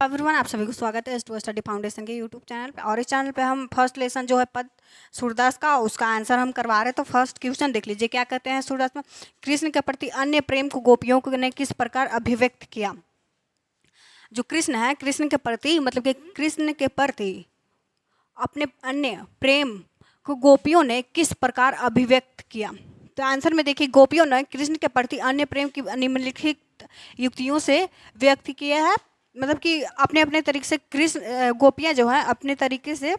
Everyone, आप सभी को स्वागत है एस टू स्टडी फाउंडेशन के यूट्यूब चैनल पे। और इस चैनल पे हम फर्स्ट लेसन जो है पद सूरदास का, उसका आंसर हम करवा रहे हैं। तो फर्स्ट क्वेश्चन देख लीजिए, क्या कहते हैं सूरदास में। कृष्ण के प्रति अन्य प्रेम को गोपियों ने किस प्रकार अभिव्यक्त किया। जो कृष्ण है, कृष्ण के प्रति मतलब कि कृष्ण के प्रति अपने अन्य प्रेम को गोपियों ने किस प्रकार अभिव्यक्त किया। तो आंसर में देखिए, गोपियों ने कृष्ण के प्रति अन्य प्रेम की निम्नलिखित युक्तियों से व्यक्त किया है। मतलब कि अपने अपने तरीके से कृष्ण गोपियाँ जो है अपने तरीके से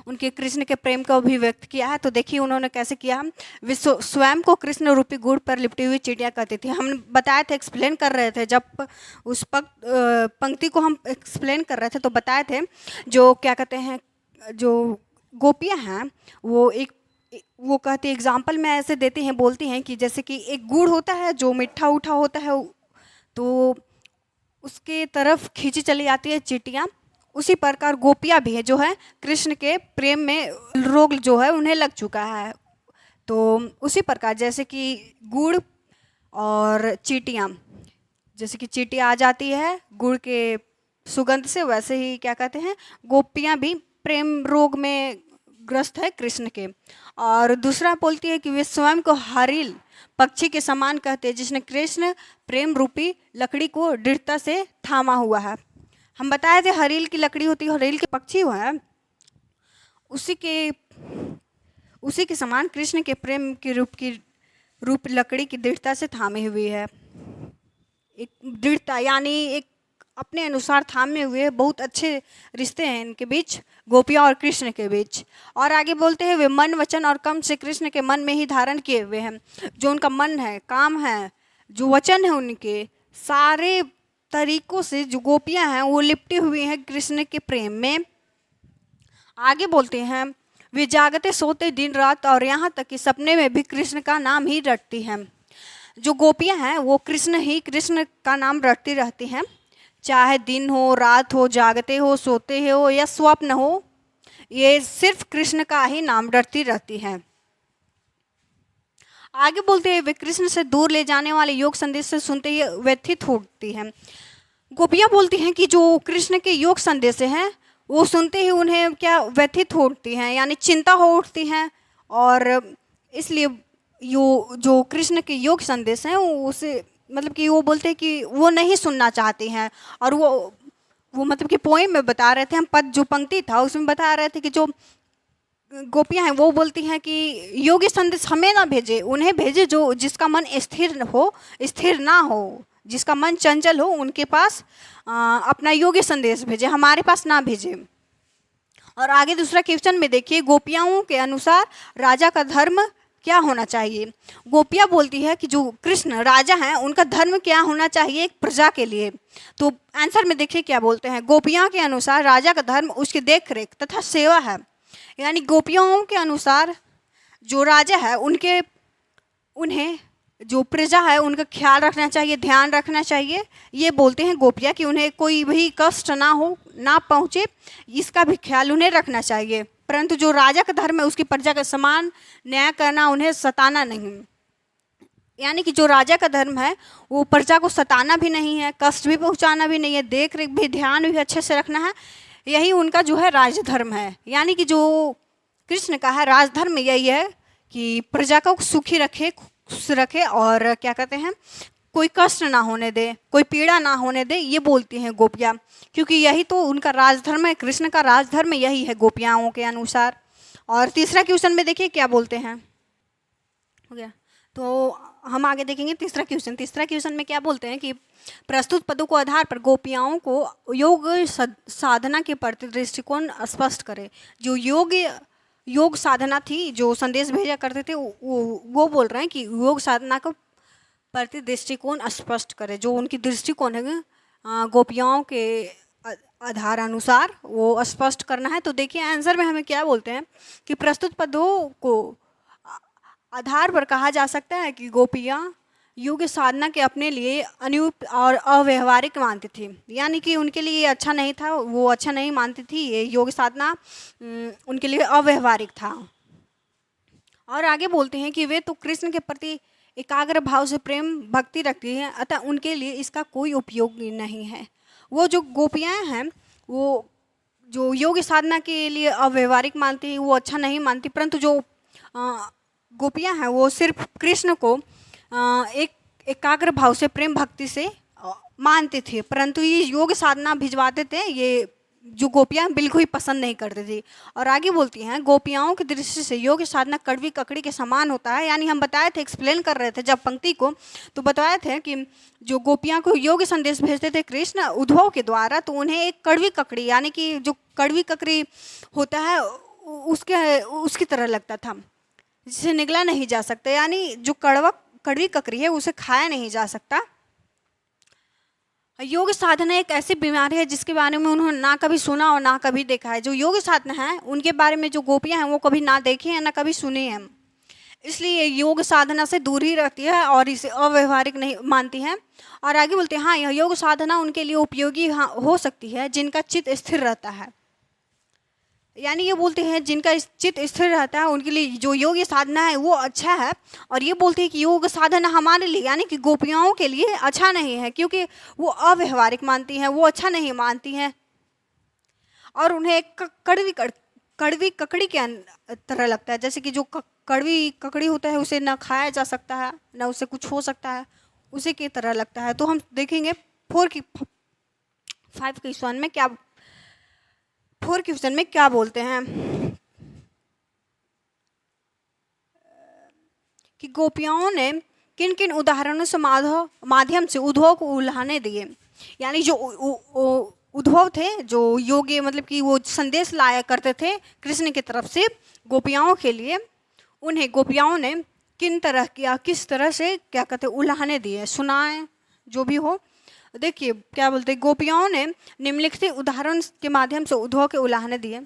उनके कृष्ण के प्रेम को अभिव्यक्त किया है। तो देखिए उन्होंने कैसे किया। वे स्वयं को कृष्ण रूपी गुड़ पर लिपटी हुई चिड़िया कहती थी। हम बताए थे, एक्सप्लेन कर रहे थे, जब उस पंक्ति को हम एक्सप्लेन कर रहे थे तो बताए थे, जो क्या कहते हैं, जो गोपियाँ हैं वो कहती एग्जाम्पल में ऐसे देती हैं, बोलती हैं कि जैसे कि एक गुड़ होता है जो मीठा उठा होता है, तो उसके तरफ खींची चली जाती है चींटियाँ। उसी प्रकार गोपियाँ भी है जो है कृष्ण के प्रेम में रोग जो है उन्हें लग चुका है। तो उसी प्रकार जैसे कि गुड़ और चींटियाँ, जैसे कि चींटियाँ आ जाती है गुड़ के सुगंध से, वैसे ही क्या कहते हैं गोपियाँ भी प्रेम रोग में ग्रस्त है कृष्ण के। और दूसरा बोलती है कि वे स्वयं को हरिल पक्षी के समान कहते हैं, जिसने कृष्ण प्रेम रूपी लकड़ी को दृढ़ता से थामा हुआ है। हम बताए थे हरील की लकड़ी होती है, हरील के पक्षी है, उसी के समान कृष्ण के प्रेम की रूप लकड़ी की दृढ़ता से थामे हुई है। एक दृढ़ता यानी एक अपने अनुसार थामे हुए बहुत अच्छे रिश्ते हैं इनके बीच, गोपियाँ और कृष्ण के बीच। और आगे बोलते हैं वे मन वचन और कर्म से कृष्ण के मन में ही धारण किए हुए हैं। जो उनका मन है, काम है, जो वचन है, उनके सारे तरीकों से जो गोपियाँ हैं वो लिपटी हुई हैं कृष्ण के प्रेम में। आगे बोलते हैं वे जागते सोते दिन रात और यहाँ तक कि सपने में भी कृष्ण का नाम ही रटती हैं। जो गोपियाँ हैं वो कृष्ण का नाम रटती रहती हैं, चाहे दिन हो, रात हो, जागते हो, सोते हो या स्वप्न हो, ये सिर्फ कृष्ण का ही नाम रटती रहती हैं। आगे बोलते हैं वे कृष्ण से दूर ले जाने वाले योग संदेश से सुनते ही व्यथित होती हैं। गोपियाँ बोलती हैं कि जो कृष्ण के योग संदेश हैं वो सुनते ही उन्हें क्या व्यथित होती हैं, यानी चिंता हो उठती हैं। और इसलिए जो कृष्ण के योग संदेश हैं उसे मतलब कि वो बोलते हैं कि वो नहीं सुनना चाहती हैं। और वो मतलब कि पोएम में बता रहे थे, हम पद जो पंक्ति था उसमें बता रहे थे कि जो गोपियाँ हैं वो बोलती हैं कि योगी संदेश हमें ना भेजे, उन्हें भेजे जो जिसका मन स्थिर हो, स्थिर ना हो, जिसका मन चंचल हो, उनके पास अपना योगी संदेश भेजे, हमारे पास ना भेजे। और आगे दूसरा क्वेश्चन में देखिए, गोपियाओं के अनुसार राजा का धर्म क्या होना चाहिए। गोपियाँ बोलती है कि जो कृष्ण राजा हैं उनका धर्म क्या होना चाहिए एक प्रजा के लिए। तो आंसर में देखिए क्या बोलते हैं, गोपियाँ के अनुसार राजा का धर्म उसकी देख रेख तथा सेवा है। यानी गोपियों के अनुसार जो राजा है उन्हें जो प्रजा है उनका ख्याल रखना चाहिए, ध्यान रखना चाहिए। ये बोलते हैं गोपियाँ कि उन्हें कोई भी कष्ट ना हो, ना पहुँचे, इसका भी ख्याल उन्हें रखना चाहिए। परंतु जो राजा का धर्म है उसकी प्रजा का समान न्याय करना, उन्हें सताना नहीं। यानी कि जो राजा का धर्म है वो प्रजा को सताना भी नहीं है, कष्ट भी पहुँचाना भी नहीं है, देख रेख भी, ध्यान भी अच्छे से रखना है। यही उनका जो है राजधर्म है। यानी कि जो कृष्ण का है राजधर्म यही है कि प्रजा को सुखी रखे, खुश रखे, और क्या कहते हैं कोई कष्ट ना होने दे, कोई पीड़ा ना होने दे, ये बोलती हैं गोपियाँ, क्योंकि यही तो उनका राजधर्म है। कृष्ण का राजधर्म यही है गोपियाओं के अनुसार। और तीसरा क्वेश्चन में देखिए क्या बोलते हैं, हो गया। तो हम आगे देखेंगे तीसरा क्वेश्चन में क्या बोलते हैं कि प्रस्तुत पदों को आधार पर गोपियाओं को योग साधना के प्रति दृष्टिकोण स्पष्ट करें। जो योग साधना थी, जो संदेश भेजा करते थे, वो बोल रहे हैं कि योग साधना को प्रति दृष्टिकोण स्पष्ट करें। जो उनकी दृष्टिकोण है गोपियाओं के आधार अनुसार वो स्पष्ट करना है। तो देखिए आंसर में हमें क्या बोलते हैं कि प्रस्तुत पदों को आधार पर कहा जा सकता है कि गोपियाँ योग साधना के अपने लिए अनुप और अव्यवहारिक मानती थी। यानी कि उनके लिए अच्छा नहीं था, वो अच्छा नहीं मानती थी, ये योग साधना उनके लिए अव्यवहारिक था। और आगे बोलते हैं कि वे तो कृष्ण के प्रति एकाग्र भाव से प्रेम भक्ति रखती हैं, अतः उनके लिए इसका कोई उपयोग नहीं है। वो जो गोपियाँ हैं वो जो योग साधना के लिए अव्यवहारिक मानती है, वो अच्छा नहीं मानती, परंतु जो गोपियाँ हैं वो सिर्फ कृष्ण को एक एकाग्र भाव से प्रेम भक्ति से मानते थे, परंतु ये योग साधना भिजवाते थे, ये जो गोपियाँ बिल्कुल ही पसंद नहीं करती थी। और आगे बोलती हैं, गोपियाओं की दृष्टि से योग साधना कड़वी ककड़ी के समान होता है। यानी हम बताए थे, एक्सप्लेन कर रहे थे जब पंक्ति को, तो बताए थे कि जो गोपियाँ को योग संदेश भेजते थे कृष्ण उद्धव के द्वारा, तो उन्हें एक कड़वी ककड़ी यानी कि जो कड़वी ककड़ी होता है उसकी तरह लगता था, जिसे निगला नहीं जा सकता। यानी जो कड़वी ककड़ी है उसे खाया नहीं जा सकता। योग साधना एक ऐसी बीमारी है जिसके बारे में उन्होंने ना कभी सुना और ना कभी देखा है। जो योग साधना है उनके बारे में जो गोपियां हैं वो कभी ना देखी हैं ना कभी सुनी हैं, इसलिए योग साधना से दूर ही रहती है और इसे अव्यवहारिक नहीं मानती हैं। और आगे बोलते हैं, हाँ यह योग साधना उनके लिए उपयोगी हो सकती है जिनका चित्त स्थिर रहता है। यानी ये बोलते हैं जिनका चित्त स्थिर रहता है उनके लिए जो योग साधना है वो अच्छा है। और ये बोलते हैं कि योग साधना हमारे लिए यानी कि गोपियाओं के लिए अच्छा नहीं है, क्योंकि वो अव्यवहारिक मानती हैं, वो अच्छा नहीं मानती हैं और उन्हें एक कड़वी ककड़ी के तरह लगता है। जैसे कि जो कड़वी ककड़ी होता है उसे ना खाया जा सकता है ना उससे कुछ हो सकता है, उसी की तरह लगता है। तो हम देखेंगे 5 क्वेश्चन में क्या बोलते हैं कि गोपियाओं ने किन किन उदाहरणों से माध्यम से उद्धव को उल्हाने दिए। यानी जो उद्धव थे जो योगी मतलब कि वो संदेश लाया करते थे कृष्ण की तरफ से गोपियाओं के लिए, उन्हें गोपियाओं ने किस तरह से क्या कहते उल्हाने दिए, सुनाए जो भी हो। देखिए क्या बोलते, गोपियाओं ने निम्नलिखित उदाहरण के माध्यम से उद्धव के उल्हाने दिए।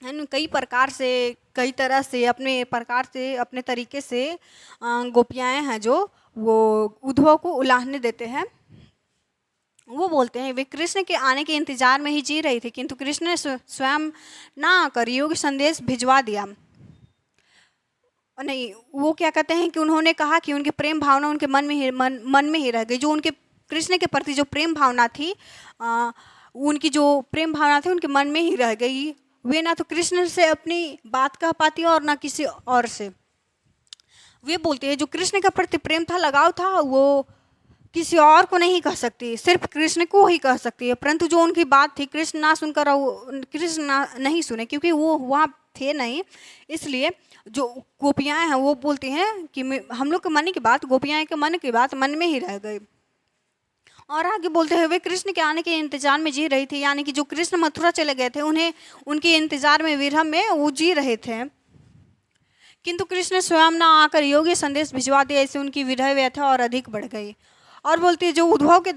कई प्रकार से कई तरह से अपने तरीके से गोपियाएं हैं जो वो उद्धव को उल्हाने देते हैं। वो बोलते हैं वे कृष्ण के आने के इंतजार में ही जी रही थी, किंतु कृष्ण ने स्वयं ना आकर योग संदेश भिजवा दिया। नहीं, वो क्या कहते हैं कि उन्होंने कहा कि उनकी प्रेम भावना उनके मन में ही रह गई। जो उनके कृष्ण के प्रति जो प्रेम भावना थी उनकी जो प्रेम भावना थी उनके मन में ही रह गई। वे ना तो कृष्ण से अपनी बात कह पाती और ना किसी और से। वे बोलते हैं जो कृष्ण के प्रति प्रेम था, लगाव था, वो किसी और को नहीं कह सकती, सिर्फ कृष्ण को ही कह सकती है। परंतु जो उनकी बात थी कृष्ण ना सुनकर कृष्ण नहीं सुने, क्योंकि वो वहाँ थे नहीं। इसलिए जो गोपियाँ हैं वो बोलती हैं कि हम लोग के मन की बात, गोपियाँ के मन की बात मन में ही रह गई। और आगे बोलते हैं वे कृष्ण के आने के इंतजार में जी रही थी। यानी कि जो कृष्ण मथुरा चले गए थे उन्हें उनके इंतजार में विरह में वो जी रहे थे, किंतु कृष्ण स्वयं ना आकर योगी संदेश भिजवा दिया, इससे उनकी विरह व्यथा और अधिक बढ़ गई। और बोलती है जो उद्धव के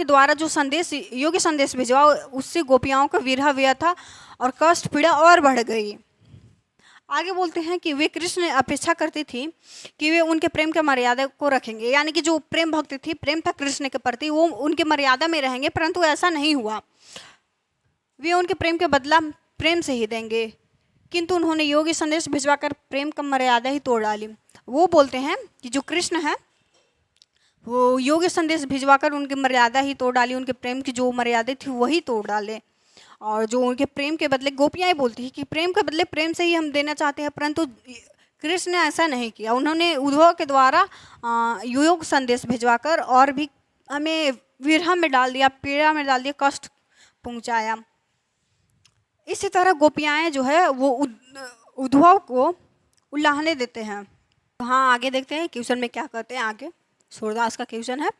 द्वारा जो संदेश योगी संदेश भिजवा उससे गोपियाओं का विरह व्यथा और कष्ट पीड़ा और बढ़ गई। आगे बोलते हैं कि वे कृष्ण अपेक्षा करती थी कि वे उनके प्रेम के मर्यादा को रखेंगे। यानी कि जो प्रेम भक्ति थी, प्रेम था कृष्ण के प्रति, वो उनके मर्यादा में रहेंगे, परंतु ऐसा नहीं हुआ। वे उनके प्रेम के बदला प्रेम से ही देंगे, किंतु उन्होंने योगी संदेश भिजवाकर प्रेम का मर्यादा ही तोड़ डाली। वो बोलते हैं कि जो कृष्ण है वो योगी संदेश भिजवाकर उनकी मर्यादा ही तोड़ डाली, उनके प्रेम की जो मर्यादा थी वही तोड़ डाले। और जो उनके प्रेम के बदले गोपियाँ बोलती है कि प्रेम के बदले प्रेम से ही हम देना चाहते हैं, परंतु कृष्ण ने ऐसा नहीं किया। उन्होंने उद्धव के द्वारा योग संदेश भिजवाकर और भी हमें विरह में डाल दिया, पीड़ा में डाल दिया, कष्ट पहुंचाया। इसी तरह गोपियाँ जो है वो उद्धव को उल्लाहने देते हैं। हाँ, आगे देखते हैं क्वेश्चन में क्या कहते हैं। आगे सूरदास का क्वेश्चन है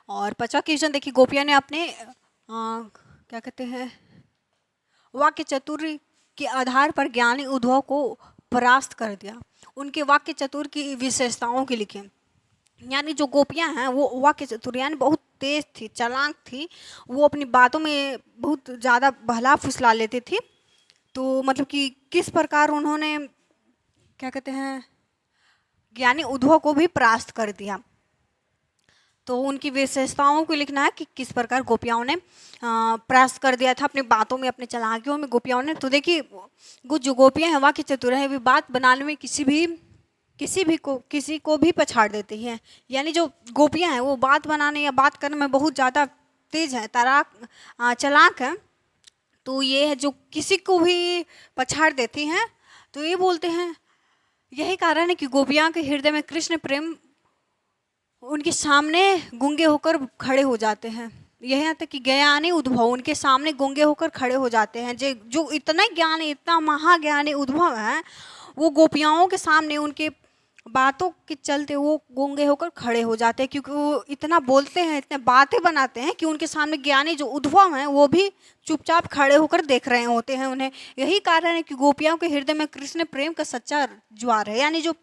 और 5वां क्वेश्चन देखिए, गोपियाँ ने अपने क्या कहते हैं वाक्य चतुर्य के आधार पर ज्ञानी उद्धव को परास्त कर दिया। उनके वाक्य चतुर की विशेषताओं के लिखे। यानी जो गोपियाँ हैं वो वाक्य चतुर यानी बहुत तेज थी, चालाक थी, वो अपनी बातों में बहुत ज़्यादा बहला फुसला लेती थी। तो मतलब कि किस प्रकार उन्होंने क्या कहते हैं ज्ञानी उद्धव को भी परास्त कर दिया। तो उनकी विशेषताओं को लिखना है कि किस प्रकार गोपियाओं ने परास्त कर दिया था अपनी बातों में, अपने चालाकियों में गोपियाओं ने। तो देखिए जो गोपियाँ हैं वाक्य चतुर हैं, वे बात बनाने में किसी को भी पछाड़ देती हैं। यानी जो गोपियाँ हैं वो बात बनाने या बात करने में बहुत ज़्यादा तेज है, चालाक है, तो ये है जो किसी को भी पछाड़ देती हैं। तो ये बोलते हैं यही कारण है कि गोपियाँ के हृदय में कृष्ण प्रेम उनके सामने गूंगे होकर खड़े हो जाते हैं। यहाँ तक कि ज्ञानी उद्भव उनके सामने गूंगे होकर खड़े हो जाते हैं। जो इतना ज्ञानी, इतना महाज्ञानी उद्भव है, वो गोपियाओं के सामने उनके बातों के चलते वो गूंगे होकर खड़े हो जाते हैं, क्योंकि वो इतना बोलते हैं, इतने बातें बनाते हैं कि उनके सामने ज्ञानी जो उद्भव हैं वो भी चुपचाप खड़े होकर देख रहे होते हैं उन्हें। यही कारण है कि गोपियों के हृदय में कृष्ण प्रेम का सच्चा ज्वार है। यानी जो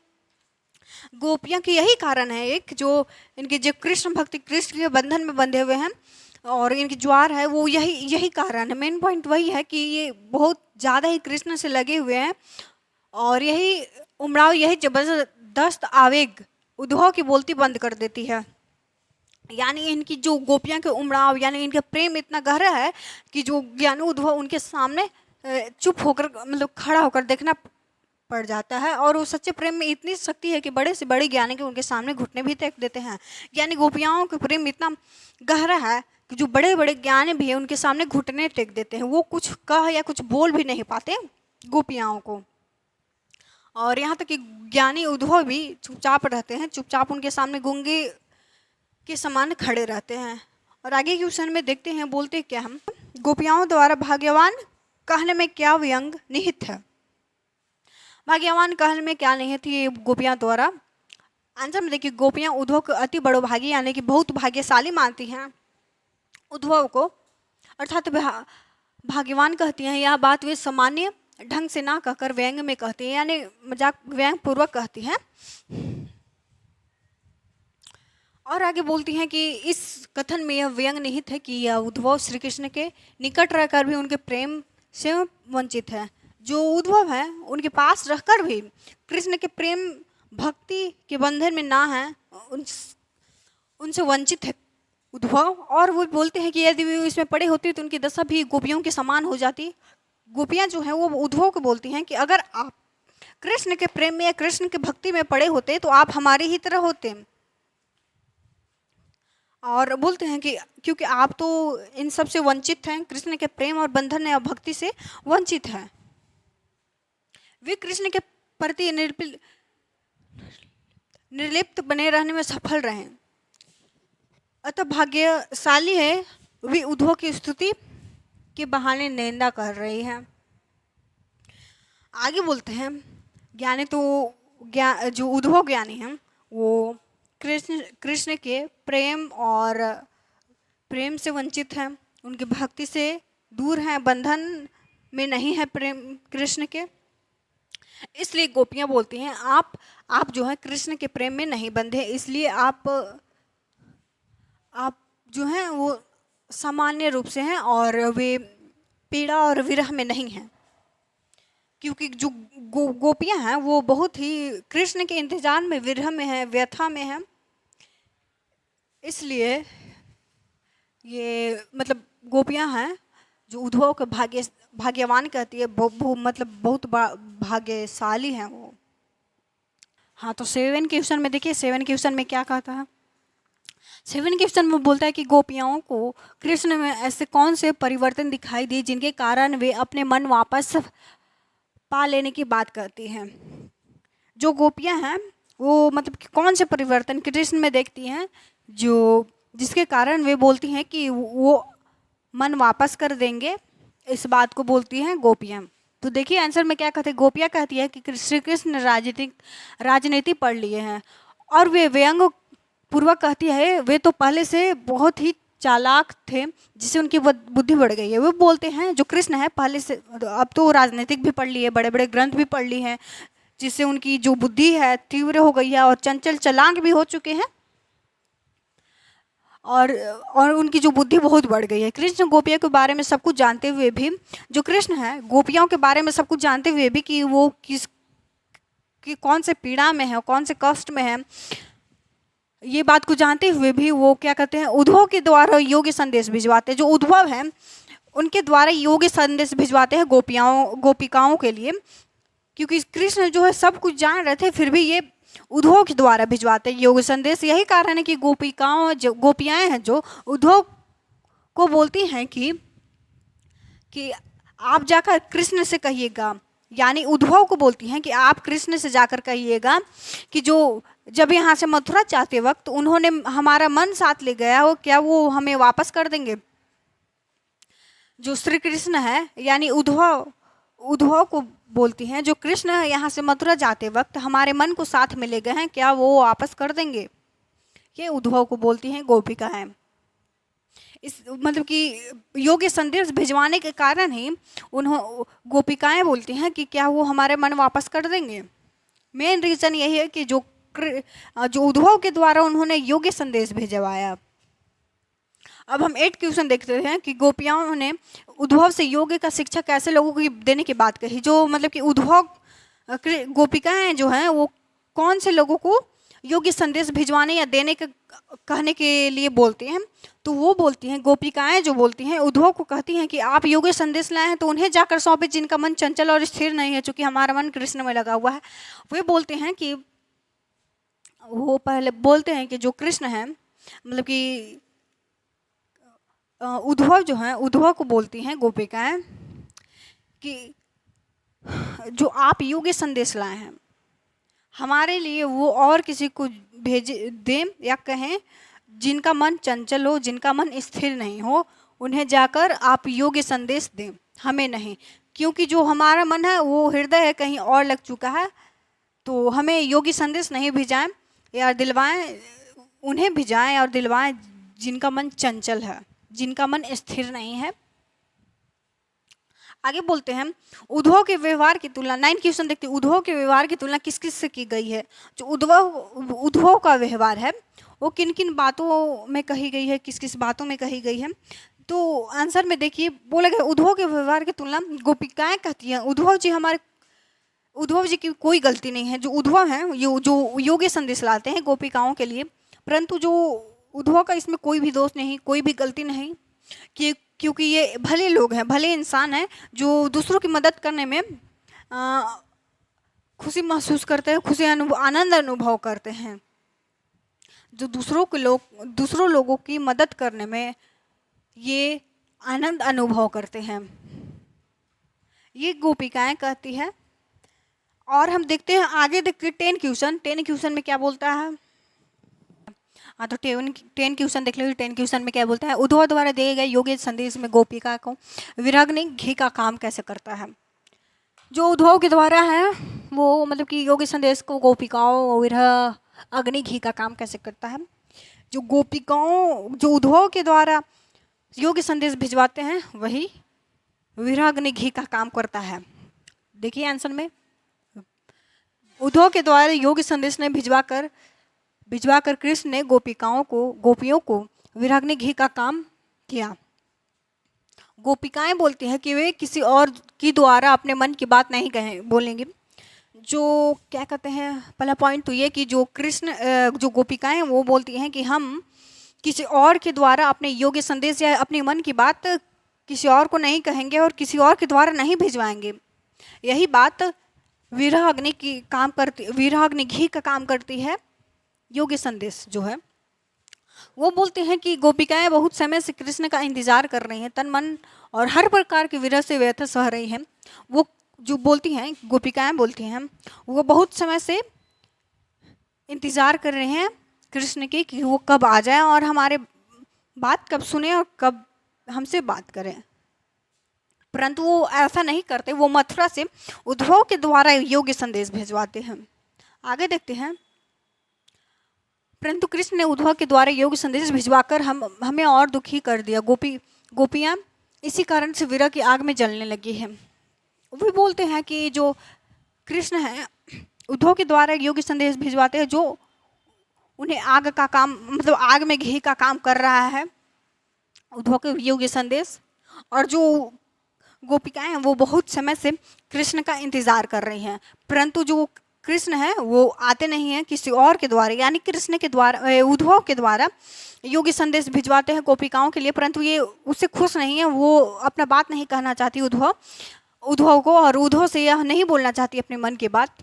गोपियाँ की यही कारण है, एक जो इनके जो कृष्ण भक्ति, कृष्ण के बंधन में बंधे हुए हैं और इनकी ज्वार है, वो यही कारण है। मेन पॉइंट वही है कि ये बहुत ज़्यादा ही कृष्ण से लगे हुए हैं और यही उमराव, यही जबरदस्त आवेग उद्धव की बोलती बंद कर देती है। यानी इनकी जो गोपियाँ के उमराव, यानी इनका प्रेम इतना गहरा है कि जो ज्ञानी उद्धव उनके सामने चुप होकर, मतलब खड़ा होकर देखना पड़ जाता है। और उस सच्चे प्रेम में इतनी शक्ति है कि बड़े से बड़े ज्ञानी के उनके सामने घुटने भी टेक देते हैं। यानी गोपियाओं के प्रेम इतना गहरा है कि जो बड़े बड़े ज्ञानी भी है उनके सामने घुटने टेक देते हैं। वो कुछ कह या कुछ बोल भी नहीं पाते गोपियाओं को। और यहाँ तक कि ज्ञानी उद्धव भी चुपचाप रहते हैं, चुपचाप उनके सामने गूंगे के समान खड़े रहते हैं। और आगे के क्वेश्चन में देखते हैं, बोलते क्या हम, गोपियाओं द्वारा भाग्यवान कहने में क्या व्यंग निहित है। भाग्यवान कहने में क्या निहित है गोपियां द्वारा। आंसर में देखिए, गोपियां उद्धव को अति बड़ो भागी यानी कि बहुत भाग्यशाली मानती हैं उद्धव को, अर्थात भाग्यवान कहती हैं। यह बात वे सामान्य ढंग से ना कहकर व्यंग में कहती हैं, यानी मजाक व्यंग पूर्वक कहती हैं। और आगे बोलती हैं कि इस कथन में यह व्यंग निहित है कि यह उद्धव श्री कृष्ण के निकट रहकर भी उनके प्रेम से वंचित है। जो उद्धव है उनके पास रहकर भी कृष्ण के प्रेम भक्ति के बंधन में ना है, उनसे वंचित है उद्धव। और वो बोलते हैं कि यदि वे इसमें पड़े होते तो उनकी दशा भी गोपियों के समान हो जाती। गोपियां जो हैं वो उद्धव को बोलती हैं कि अगर आप कृष्ण के प्रेम में या कृष्ण के भक्ति में पड़े होते तो आप हमारी ही तरह होते। और बोलते हैं कि क्योंकि आप तो इन सब से वंचित हैं, कृष्ण के प्रेम और बंधन या भक्ति से वंचित हैं। वे कृष्ण के प्रति निर्लिप्त बने रहने में सफल रहे, अतः भाग्यशाली है वे उद्धव की स्तुति के बहाने निंदा कर रही है। आगे बोलते हैं, ज्ञानी तो जो उद्धव ज्ञानी हैं वो कृष्ण के प्रेम और प्रेम से वंचित हैं, उनकी भक्ति से दूर हैं, बंधन में नहीं है प्रेम कृष्ण के। इसलिए गोपियाँ बोलती हैं आप जो है कृष्ण के प्रेम में नहीं बंधे, इसलिए आप जो हैं वो सामान्य रूप से हैं और वे पीड़ा और विरह में नहीं हैं। क्योंकि जो गोपियाँ हैं वो बहुत ही कृष्ण के इंतजार में, विरह में हैं, व्यथा में हैं। इसलिए ये मतलब गोपियाँ हैं जो उद्धव के भाग्यवान कहती है, मतलब बहुत भाग्यशाली हैं वो। हाँ, तो 7 के क्वेश्चन में देखिए, 7 के क्वेश्चन में क्या कहता है। 7 के क्वेश्चन में बोलता है कि गोपियाओं को कृष्ण में ऐसे कौन से परिवर्तन दिखाई दिए जिनके कारण वे अपने मन वापस पा लेने की बात करती हैं। जो गोपियां हैं वो मतलब कि कौन से परिवर्तन कृष्ण में देखती हैं जिसके कारण वे बोलती हैं कि वो मन वापस कर देंगे, इस बात को बोलती हैं गोपियां। तो देखिए आंसर में क्या कहते हैं। गोपियां कहती है कि श्री कृष्ण राजनीति पढ़ लिए हैं, और वे व्यंग पूर्वक कहती है वे तो पहले से बहुत ही चालाक थे जिससे उनकी बुद्धि बढ़ गई है। वो बोलते हैं जो कृष्ण है पहले से अब तो राजनीतिक भी पढ़ लिए, बड़े बड़े ग्रंथ भी पढ़ लिए हैं, जिससे उनकी जो बुद्धि है तीव्र हो गई है और चंचल चालाक भी हो चुके हैं, और उनकी जो बुद्धि बहुत बढ़ गई है। कृष्ण गोपियों के बारे में सब कुछ जानते हुए भी, जो कृष्ण है गोपियों के बारे में सब कुछ जानते हुए भी कि वो कौन से पीड़ा में है, कौन से कष्ट में है, ये बात को जानते हुए भी वो क्या कहते हैं, उद्धव के द्वारा योग्य संदेश भिजवाते हैं। जो उद्धव हैं उनके द्वारा योग्य संदेश भिजवाते हैं गोपिकाओं के लिए, क्योंकि कृष्ण जो है सब कुछ जान रहे थे फिर भी ये उद्धव के द्वारा भिजवाते हैं योग्य संदेश। यही कारण है कि गोपियाँ हैं जो उद्धव को बोलती हैं कि आप जाकर कृष्ण से कहिएगा, यानी उद्धव को बोलती हैं कि आप कृष्ण से जाकर कहिएगा कि जो जब यहाँ से मथुरा जाते वक्त उन्होंने हमारा मन साथ ले गया हो, क्या वो हमें वापस कर देंगे। जो श्री कृष्ण है यानी उद्धव को बोलती हैं जो कृष्ण यहाँ से मथुरा जाते वक्त हमारे मन को साथ में ले गए हैं, क्या वो वापस कर देंगे। ये उद्धव को बोलती हैं गोपिकाएं। इस मतलब कि योग्य संदेश भिजवाने के कारण ही गोपिकाएं बोलती हैं कि क्या वो हमारे मन वापस कर देंगे। मेन रीज़न यही है कि जो उद्धव के द्वारा उन्होंने योग्य संदेश भिजवाया। अब हम 8 क्वेश्चन देखते हैं कि गोपियाओं ने उद्धव से योग्य का शिक्षा कैसे लोगों को देने की बात कही। जो मतलब कि उद्धव गोपिकाएं जो हैं वो कौन से लोगों को योग्य संदेश भिजवाने या देने के कहने के लिए बोलती हैं। तो वो बोलती हैं, गोपिकाएं जो बोलती हैं उद्धव को कहती हैं कि आप योग्य संदेश लाए हैं तो उन्हें जाकर सौंपे जिनका मन चंचल और स्थिर नहीं है, चूँकि हमारा मन कृष्ण में लगा हुआ है। वे बोलते हैं कि वो पहले बोलते हैं कि जो कृष्ण है मतलब कि उद्धव जो है, उद्धव को बोलती हैं गोपिकाएं कि जो आप योग्य संदेश लाए हैं हमारे लिए वो और किसी को भेजे दें या कहें जिनका मन चंचल हो, जिनका मन स्थिर नहीं हो, उन्हें जाकर आप योग्य संदेश दें, हमें नहीं। क्योंकि जो हमारा मन है वो हृदय है कहीं और लग चुका है, तो हमें योग्य संदेश नहीं भिजाएं या दिलवाएं, उन्हें भिजाएं और दिलवाएं जिनका मन चंचल है, जिनका मन स्थिर नहीं है। आगे बोलते हैं उद्धव के व्यवहार की तुलना, 9 क्वेश्चन देखते हैं। उद्धव के व्यवहार की तुलना किस किस से की गई है। जो उद्धव का व्यवहार है वो किन किन बातों में कही गई है, किस किस बातों में कही गई है। तो आंसर में देखिए बोला गया उद्धव के व्यवहार की तुलना गोपिकाएं कहती हैं उद्धव जी की कोई गलती नहीं है। जो उद्धव हैं जो योग्य संदेश लाते हैं गोपिकाओं के लिए, परंतु जो उद्धव का इसमें कोई भी दोष नहीं, कोई भी गलती नहीं, कि क्योंकि ये भले लोग हैं, भले इंसान हैं जो दूसरों की मदद करने में खुशी महसूस करते हैं, आनंद अनुभव करते हैं। जो दूसरों लोगों की मदद करने में ये आनंद अनुभव करते हैं, ये गोपिकाएं कहती है। और हम देखते हैं आगे, देखते हैं 10 क्वेश्चन में क्या बोलता है। हाँ, तो 10 क्वेश्चन देख लीजिए। 10 क्वेश्चन में क्या बोलता है। उद्धव द्वारा दिए गए योग्य संदेश में गोपिका को विराग्नि घी का काम कैसे करता है। जो उद्धव के द्वारा है वो मतलब कि योग्य संदेश को गोपिकाओं विरह अग्नि घी का काम कैसे करता है। जो उद्धव के द्वारा योग्य संदेश भिजवाते हैं वही विराग्नि घी का काम करता है। देखिए आंसर में उद्धव के द्वारा योग्य संदेश ने भिजवाकर कृष्ण ने गोपियों को विराग्नि घी का काम किया। गोपिकाएं बोलती हैं कि वे किसी और की द्वारा अपने मन की बात नहीं बोलेंगे। जो क्या कहते हैं, पहला पॉइंट तो ये कि जो गोपिकाएं वो बोलती हैं कि हम किसी और के द्वारा अपने योग्य संदेश या अपने मन की बात किसी और को नहीं कहेंगे और किसी और के द्वारा नहीं भिजवाएंगे। यही बात विराग्नि घी का काम करती है। योग्य संदेश जो है वो बोलते हैं कि गोपिकाएं बहुत समय से कृष्ण का इंतजार कर रही हैं, तन मन और हर प्रकार के विरह से व्यथा सह रही हैं। वो जो बोलती हैं, गोपिकाएं बोलती हैं, वो बहुत समय से इंतजार कर रहे हैं कृष्ण के कि वो कब आ जाए और हमारे बात कब सुने और कब हमसे बात करें, परंतु वो ऐसा नहीं करते। वो मथुरा से उद्धव के द्वारा योग्य संदेश भिजवाते हैं। आगे देखते हैं। परंतु कृष्ण ने उद्धव के द्वारा योग्य संदेश भिजवाकर हमें और दुखी कर दिया। गोपियाँ इसी कारण से विरह की आग में जलने लगी है। वो बोलते हैं कि जो कृष्ण है उद्धव के द्वारा योग्य संदेश भिजवाते हैं, जो उन्हें आग का काम मतलब आग में घी का काम कर रहा है उद्धव के योग्य संदेश। और जो गोपिकाएं हैं वो बहुत समय से कृष्ण का इंतजार कर रही हैं, परंतु जो कृष्ण है वो आते नहीं हैं। किसी और के द्वारा यानी कृष्ण के द्वारा उद्धव के द्वारा योग्य संदेश भिजवाते हैं गोपिकाओं के लिए, परंतु ये उससे खुश नहीं है। वो अपना बात नहीं कहना चाहती उद्धव को, और उद्धव से यह नहीं बोलना चाहती अपने मन की बात।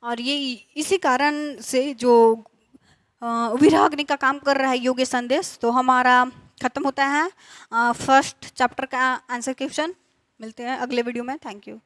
और ये इसी कारण से जो विराग्नि का काम कर रहा है योग्य संदेश, तो हमारा ख़त्म होता है फर्स्ट चैप्टर का आंसर क्वेश्चन। मिलते हैं अगले वीडियो में। Thank you.